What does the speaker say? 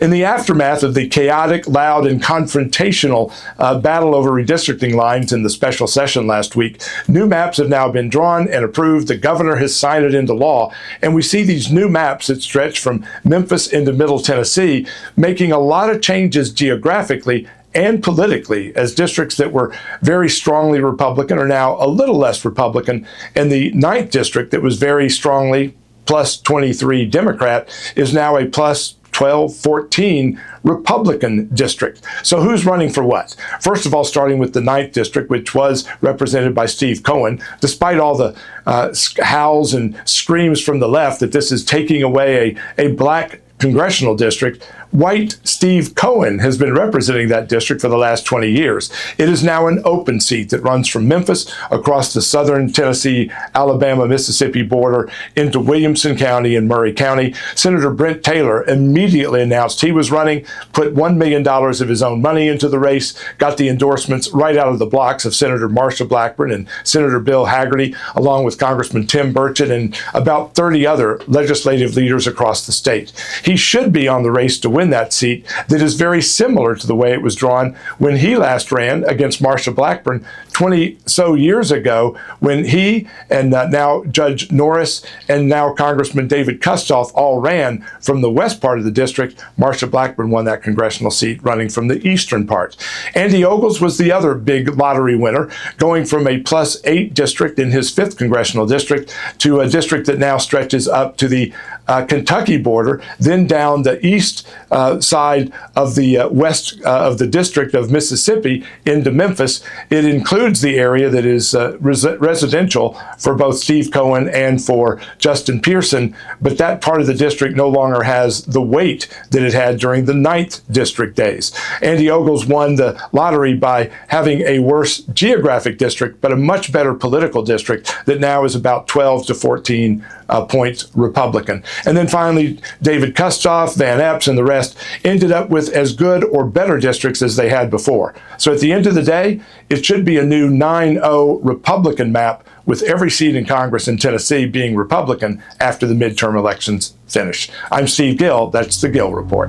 In the aftermath of the chaotic, loud, and confrontational battle over redistricting lines in the special session last week, new maps have now been drawn and approved. The governor has signed it into law, and we see these new maps that stretch from Memphis into Middle Tennessee, making a lot of changes geographically and politically, as districts that were very strongly Republican are now a little less Republican, and the 9th district that was very strongly plus 23 Democrat is now a plus 12, 14 Republican district. So who's running for what? First of all, starting with the 9th district, which was represented by Steve Cohen, despite all the howls and screams from the left that this is taking away a black congressional district, white Steve Cohen has been representing that district for the last 20 years. It is now an open seat that runs from Memphis across the southern Tennessee, Alabama, Mississippi border into Williamson County and Murray County. Senator Brent Taylor immediately announced he was running, put $1 million of his own money into the race, got the endorsements right out of the blocks of Senator Marsha Blackburn and Senator Bill Hagerty, along with Congressman Tim Burchett and about 30 other legislative leaders across the state. He should be on the race to win that seat that is very similar to the way it was drawn when he last ran against Marsha Blackburn 20 so years ago, when he and now Judge Norris and now Congressman David Kustoff all ran from the west part of the district. Marsha Blackburn won that congressional seat running from the eastern part. Andy Ogles was the other big lottery winner, going from a plus 8 district in his 5th congressional district to a district that now stretches up to the Kentucky border, then down the east side of the west of the district of Mississippi into Memphis. It includes the area that is residential for both Steve Cohen and for Justin Pearson, but that part of the district no longer has the weight that it had during the 9th district days. Andy Ogles won the lottery by having a worse geographic district, but a much better political district that now is about 12 to 14 points Republican. And then finally, David Kustoff, Van Epps, and the rest ended up with as good or better districts as they had before. So at the end of the day, it should be a new 9-0 Republican map, with every seat in Congress in Tennessee being Republican after the midterm elections finish. I'm Steve Gill. That's the Gill Report.